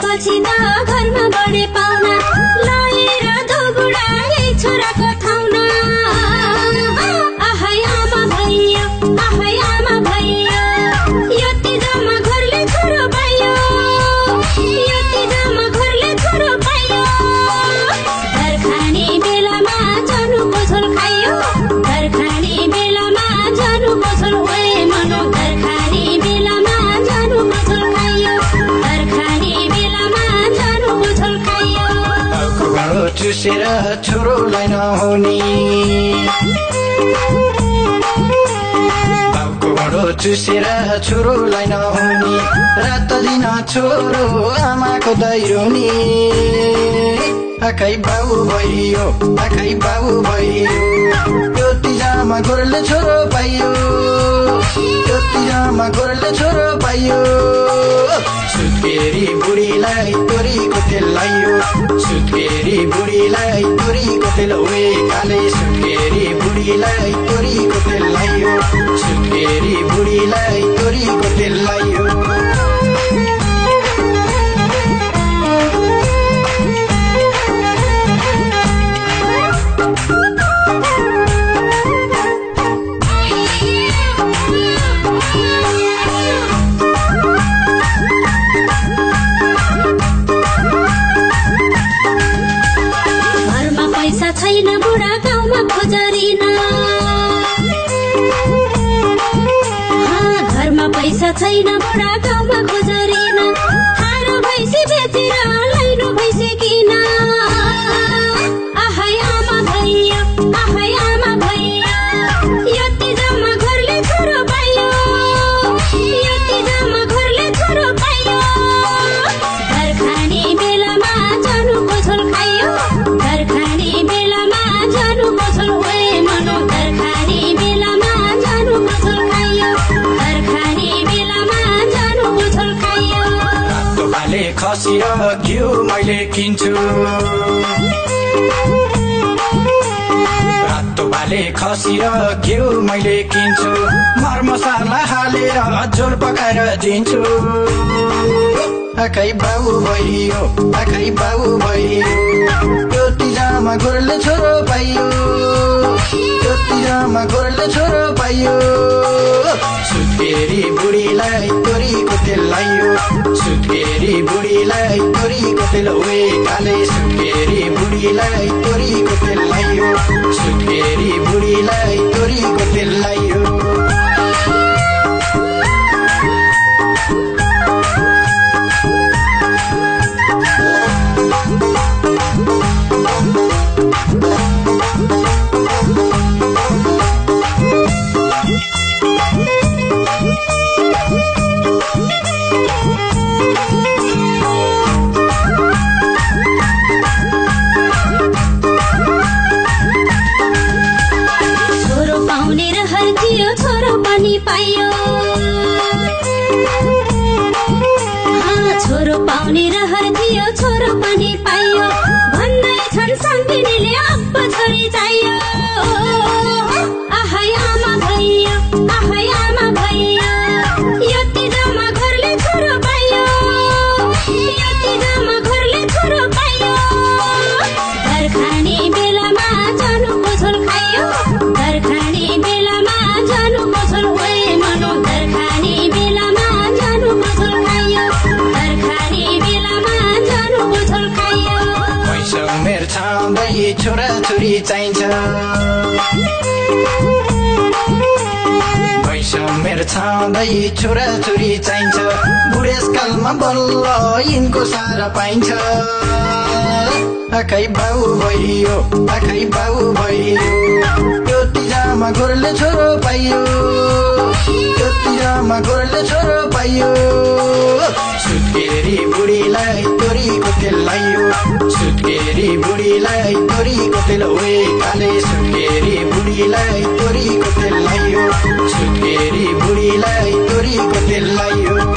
पछि त घरमा बढे पाउना लाएर दोगुडा यही छोराको ठाउँमा आहाय आमा भैया यति जम्मा घरले छोरो पायो यति जम्मा घरले छोरो पायो घर खाने बेलामा जानुको झोल खायो घर खाने बेलामा जानुको झोल ओए मनो घर खाने बेलामा जानुको झोल खायो घर खाने बेलामा जानुको झोल खायो घरो चुसेर छोरोलाई नहुने घरो चुसेर छोरोलाई नहुने रात दिन छोरो आमाको दैरोनी आखै बाबु भइयो यो तिजामा गोरले छोरो पाइयो यो तिजामा गोरले छोरो पाइयो सुत्केरी बुढीलाई तोरीको तेल लाइयो सुत्केरी बुढीलाई तोरीको तेल ओए काले सुत्केरी बुढीलाई तोरीको तेल लाइयो सुत्केरी बुढीलाई तोरीको तेल लाइयो छैन बुढा गाउँमा खोजरिन घरमा पैसा छैन बुढा गाउँमा खोजरिन थारो भैँसी बेचेर लैनो भैँसी किन आहाय आमा भैया यति जम्मा घरले छोरो पाइयो यति जम्मा घरले छोरो पाइयो घर खाने बेलामा जानुको झोल खायो घर खाने बेलामा जानुको झोल ओए मनो घर खाने बेलामा जानुको झोल खायो घर खाने बेलामा जानुको झोल खायो रातो भाले खसी र घिउ मैले किन्छु रातो भाले खसी र घिउ मैले किन्छु मरमसाला हालेर झोल पकाएर दिन्छु आखै बाबु भइयो यो तिजामा गोरले छोरो पाइयो यो तिजामा गोरले छोरो पाइयो सुत्केरी बुढीलाई तोरीको तेल लाइयो सुत्केरी बुढीलाई तोरीको तेल ओए काले सुत्केरी बुढीलाई तोरीको तेल लाइयो सुत्केरी बुढीलाई तोरीको तेल लाइयो छोरो पनि पाइयो छोरो पाउने रहर थियो छोरो पनि पाइयो भन्दै छन् सम्पिनीले अब छोरी चाहियो आहाय आमा भैया यति जम्मा घरले छोरो पाइयो यति जम्मा घरले छोरो पाइयो घर खाने बेलामा जानुको झोल खायो घर खाने बेलामा जानुको झोल ओए मनो घर खाने बेलामा जानुको झोल खायो घर खाने बेलामा जानुको झोल खायो पैसा उमेर छाउँदै छोराछोरी चाहिन्छ पैसा उमेर छाउँदै छोराछोरी चाहिन्छ बुढेसकालमा बल्ल यिनको सारा पाइन्छ आखै बाबु भइयो यो तिजामा गोरले छोरो पाइयो यो तिजामा गोरले छोरो लाइयो सुत्केरी बुढीलाई तोरीको तेल लाइयो सुत्केरी बुढीलाई तोरीको तेल ओए काले सुत्केरी बुढीलाई तोरीको तेल लाइयो सुत्केरी बुढीलाई तोरीको तेल लाइयो